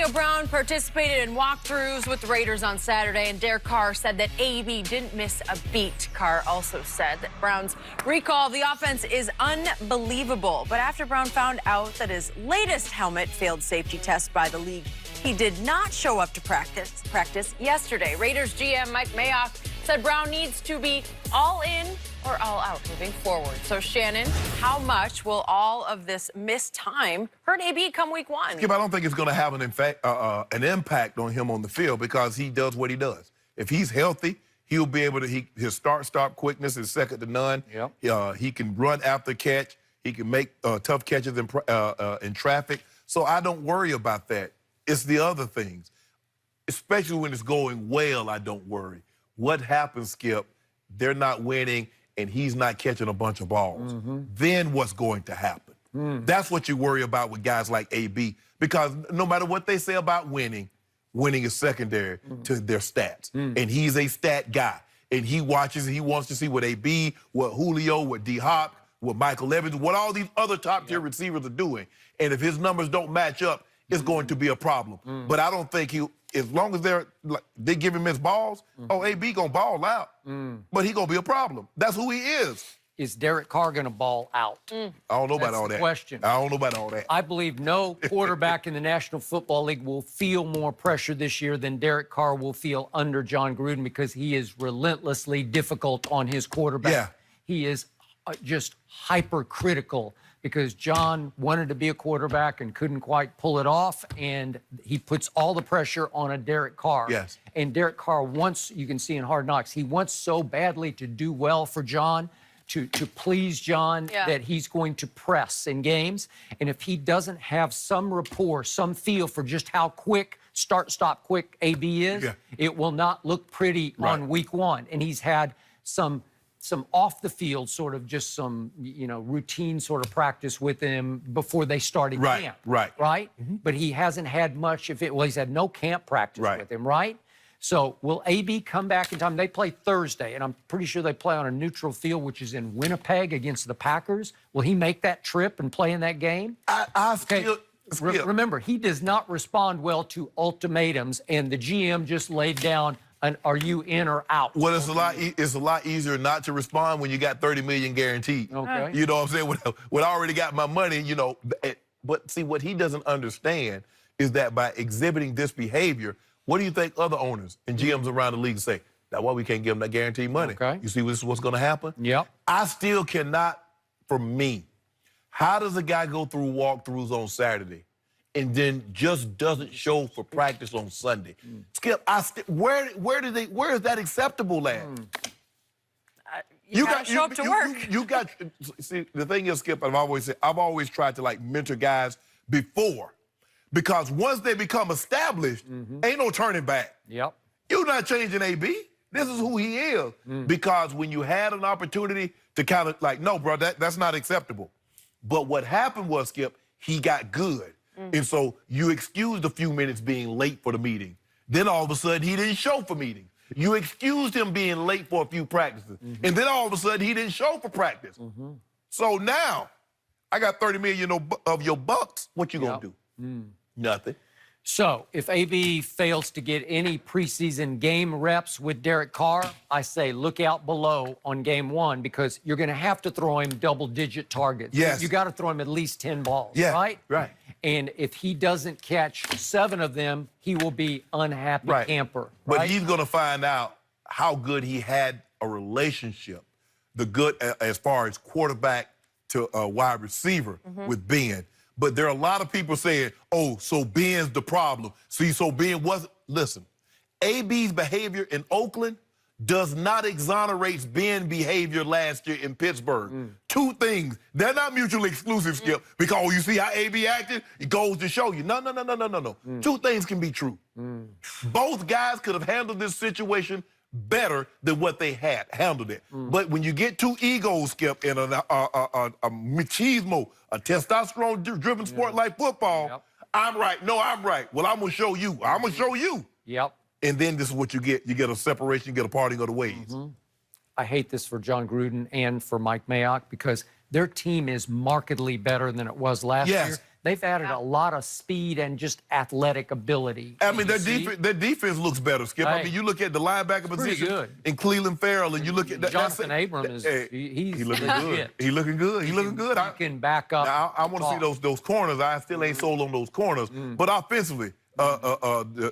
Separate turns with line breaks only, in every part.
Antonio Brown participated in walkthroughs with the Raiders on Saturday, and Derek Carr said that AB didn't miss a beat. Carr also said that Brown's recall of the offense is unbelievable. But after Brown found out that his latest helmet failed safety tests by the league, he did not show up to practice yesterday. Raiders GM Mike Mayock said Brown needs to be all in or all out moving forward. So, Shannon, how much will all of this missed time hurt AB come week one?
Skip, I don't think it's going to have an impact on him on the field because he does what he does. If he's healthy, he'll be able to, his start-stop quickness is second to none. Yep. He can run after catch. He can make tough catches in traffic. So I don't worry about that. It's the other things. Especially when it's going well, I don't worry. What happens, Skip, they're not winning and he's not catching a bunch of balls. Then what's going to happen? That's what you worry about with guys like AB, because no matter what they say about winning is secondary to their stats. And he's a stat guy. And he watches, he wants to see what AB, what Julio, what D-Hop, what Michael Evans, what all these other top-tier receivers are doing. And if his numbers don't match up, it's going to be a problem. But I don't think as long as they give him his balls, AB gonna ball out. But he gonna be a problem. That's who he is.
Is Derek Carr gonna ball out?
I don't know about all that.
That's the question.
I don't know about all that.
I believe no quarterback in the National Football League will feel more pressure this year than Derek Carr will feel under John Gruden, because he is relentlessly difficult on his quarterback.
Yeah.
He is just hypercritical, because John wanted to be a quarterback and couldn't quite pull it off, and he puts all the pressure on a Derek Carr.
Yes.
And Derek Carr wants, you can see in Hard Knocks, he wants so badly to do well for John, to please John, that he's going to press in games. And if he doesn't have some rapport, some feel for just how quick, start-stop quick AB is, it will not look pretty on week one. And he's had some off the field sort of just some, routine sort of practice with him before they started camp. Right? But he hasn't had much of it. Well, he's had no camp practice with him, right? So will AB come back in time? They play Thursday, and I'm pretty sure they play on a neutral field, which is in Winnipeg against the Packers. Will he make that trip and play in that game? Remember, he does not respond well to ultimatums, and the GM just laid down are you in or out?
Well, it's a lot easier not to respond when you got $30 million guaranteed.
Okay.
You know what I'm saying? When I already got my money, But see, what he doesn't understand is that by exhibiting this behavior, what do you think other owners and GMs around the league say? That's why we can't give him that guaranteed money. Okay. You see this is what's going to happen?
Yep.
I still cannot, for me, how does a guy go through walkthroughs on Saturday and then just doesn't show for practice on Sunday? Skip, where is that acceptable at?
You got to show up to work.
See, the thing is, Skip, I've always tried to mentor guys before, because once they become established, ain't no turning back.
Yep.
You're not changing AB. This is who he is. Because when you had an opportunity to kind of no, bro, that's not acceptable. But what happened was, Skip, he got good. And so you excused a few minutes being late for the meeting. Then all of a sudden, he didn't show for meetings. You excused him being late for a few practices. And then all of a sudden, he didn't show for practice. So now, I got $30 million of your bucks. What you gonna do? Nothing.
So if AB fails to get any preseason game reps with Derek Carr, I say look out below on game one, because you're going to have to throw him double-digit targets.
Yes.
You got to throw him at least 10 balls, right?
Right.
And if he doesn't catch 7 of them, he will be unhappy camper. Right?
But he's going to find out how good he had a relationship, as far as quarterback to wide receiver with Ben. But there are a lot of people saying, oh, so Ben's the problem. See, so Ben wasn't. Listen, AB's behavior in Oakland does not exonerate Ben's behavior last year in Pittsburgh. Two things. They're not mutually exclusive, Skip, because you see how AB acted? It goes to show you. No. Two things can be true. Both guys could have handled this situation better than what they had handled it. But when you get two egos, Skip, in a machismo, a testosterone-driven sport like football, I'm right. No, I'm right. Well, I'm going to show you. I'm going to show you.
Yep.
And then this is what you get. You get a separation, you get a parting of the ways.
I hate this for John Gruden and for Mike Mayock, because their team is markedly better than it was last year. They've added a lot of speed and just athletic ability.
I mean, their defense looks better, Skip.
Hey,
I mean, you look at the linebacker position in Cleveland Farrell, and you look at
Jonathan Abram is he's
looking good. He's looking good. He's looking good.
He can back up.
Now, I want to see those corners. I still ain't sold on those corners. But offensively,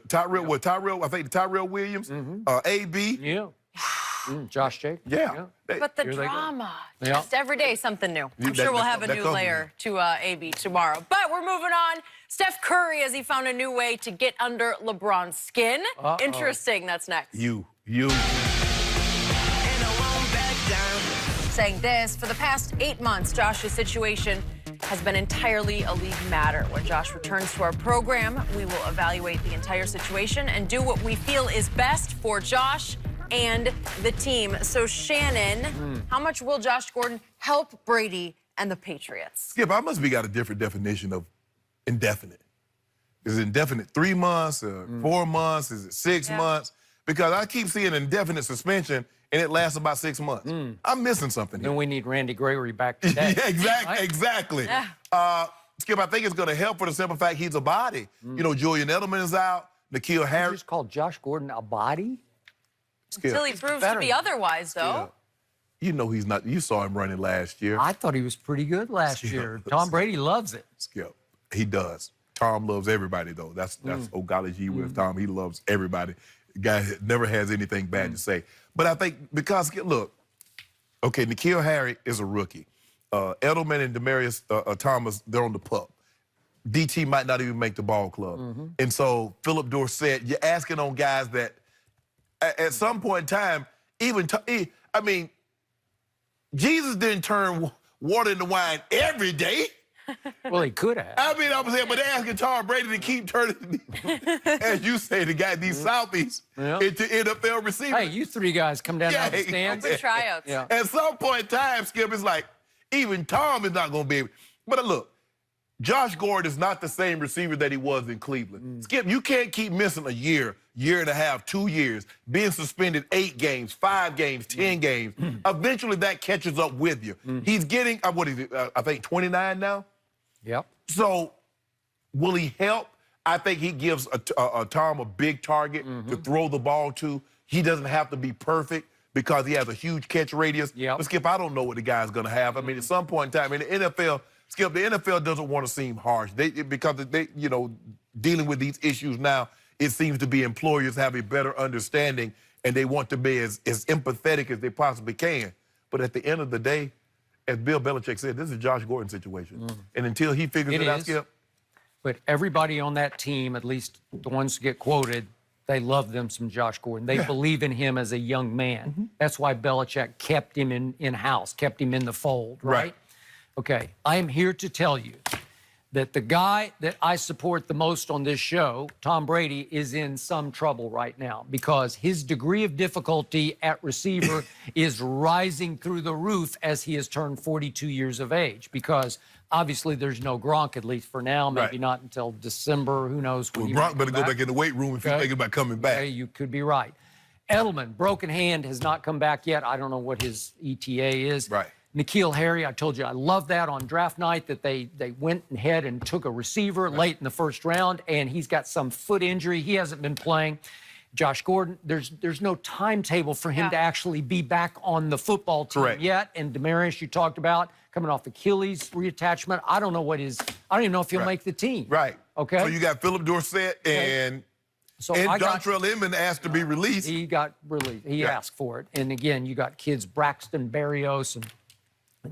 Tyrell, I think Tyrell Williams, AB.
Yeah. Josh Jacobs.
Yeah.
But the drama, just every day something new. I'm sure we'll have a new layer to AB tomorrow. But we're moving on. Steph Curry, as he found a new way to get under LeBron's skin. Interesting. That's next. Saying this, for the past 8 months, Josh's situation has been entirely a league matter. When Josh returns to our program, we will evaluate the entire situation and do what we feel is best for Josh and the team. So, Shannon, how much will Josh Gordon help Brady and the Patriots?
Skip, I must be got a different definition of indefinite. Is it indefinite 3 months or 4 months? Is it 6 months? Because I keep seeing indefinite suspension, and it lasts about 6 months. I'm missing something here.
Then we need Randy Gregory back today.
Yeah, exactly. Yeah. Skip, I think it's going to help for the simple fact he's a body. You know, Julian Edelman is out. N'Keal Harris.
You just called Josh Gordon a body?
Skip.
Until he proves to be otherwise, though.
You know he's not. You saw him running last year.
I thought he was pretty good last year. Tom Brady loves it.
Skip. He does. Tom loves everybody, though. That's Ogalaji with Tom. He loves everybody. The guy never has anything bad to say. But I think because, look, okay, N'Keal Harry is a rookie. Edelman and Demaryius Thomas, they're on the pup. DT might not even make the ball club. And so Philip Dorsett, you're asking on guys that at some point in time, I mean, Jesus didn't turn water into wine every day.
Well, he could have.
I mean, I'm saying, but they're asking Tom Brady to keep turning, as you say, these Southies into NFL receivers.
Hey, you three guys come down out of the stands.
Open tryouts.
At some point in time, Skip, it's like, even Tom is not going to be able. But look, Josh Gordon is not the same receiver that he was in Cleveland. Skip, you can't keep missing a year and a half, 2 years, being suspended 8 games, 5 games, 10 games. Eventually, that catches up with you. He's getting, what is it, I think 29 now?
Yep.
So, will he help? I think he gives Tom a big target to throw the ball to. He doesn't have to be perfect because he has a huge catch radius. But, Skip, I don't know what the guy's going to have. I mean, at some point in time, in the NFL, Skip, the NFL doesn't want to seem harsh. Because they, you know, dealing with these issues now, it seems to be employers have a better understanding and they want to be as empathetic as they possibly can. But at the end of the day, as Bill Belichick said, this is a Josh Gordon situation. And until he figures it out, Skip.
But everybody on that team, at least the ones who get quoted, they love them some Josh Gordon. They believe in him as a young man. That's why Belichick kept him in-house, kept him in the fold, right? Okay, I am here to tell you that the guy that I support the most on this show, Tom Brady, is in some trouble right now because his degree of difficulty at receiver is rising through the roof as he has turned 42 years of age because obviously there's no Gronk, at least for now, maybe not until December, who knows when
Gronk better go back in the weight room if you're thinking about coming back.
Okay, you could be right. Edelman, broken hand, has not come back yet. I don't know what his ETA is. N'Keal Harry, I told you, I love that on draft night that they went ahead and took a receiver late in the first round, and he's got some foot injury. He hasn't been playing. Josh Gordon, there's no timetable for him to actually be back on the football team yet. And Demaryius, you talked about, coming off Achilles reattachment. I don't know I don't even know if he'll make the team. Okay.
So you got Philip Dorsett and Dontrell Inman asked to be released.
He got released. He asked for it. And again, you got kids Braxton Berrios and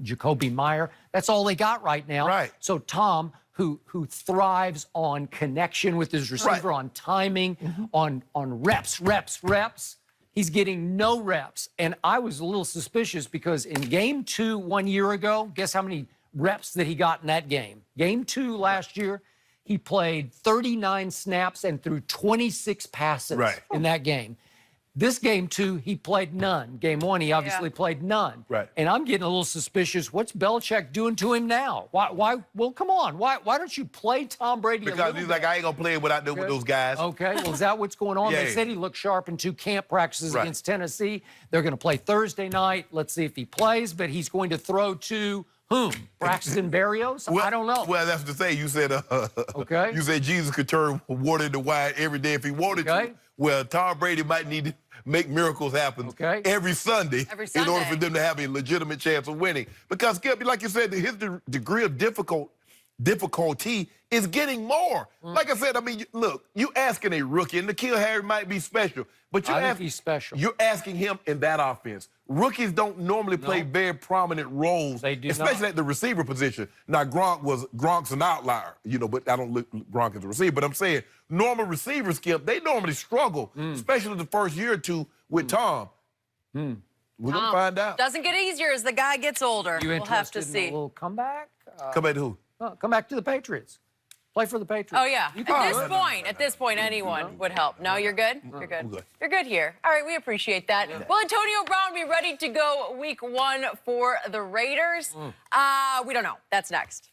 Jacoby Meyer. That's all they got right now. So Tom, who thrives on connection with his receiver, on timing, on reps, he's getting no reps. And I was a little suspicious because in game 2 1 year ago, guess how many reps that he got in that game? Game 2 last year, he played 39 snaps and threw 26 passes in that game. This game 2, he played none. Game 1, he obviously played none. And I'm getting a little suspicious. What's Belichick doing to him now? Why? Well, come on. Why don't you play Tom Brady
because he's like, I ain't going to play without with those guys.
Okay, well, is that what's going on? They said he looked sharp in 2 camp practices against Tennessee. They're going to play Thursday night. Let's see if he plays, but he's going to throw to Whom? Braxton Berrios?
Well,
I don't know.
Well, that's to say, you said
okay.
You said Jesus could turn water into wine every day if he wanted to. Well, Tom Brady might need to make miracles happen every Sunday in order for them to have a legitimate chance of winning. Because, like you said, his degree of difficulty is getting more. Like I said, I mean, look, you asking a rookie, and N'Keal Harry might be special, but
he's special.
You're asking him in that offense. Rookies don't normally play very prominent roles,
they do
especially at the receiver position. Now, Gronk's an outlier, you know, but I don't look Gronk as a receiver. But I'm saying normal receivers, Skip, they normally struggle, especially the first year or two with Tom. We're going to find out.
Doesn't get easier as the guy gets older.
We'll
have to see.
In a little comeback?
Come back to who?
Come back to the Patriots. Play for the Patriots.
Oh, yeah. At this point, anyone would help. No, you're good? You're good.
Good.
You're good here. All right, we appreciate that. Will Antonio Brown be ready to go week 1 for the Raiders? We don't know. That's next.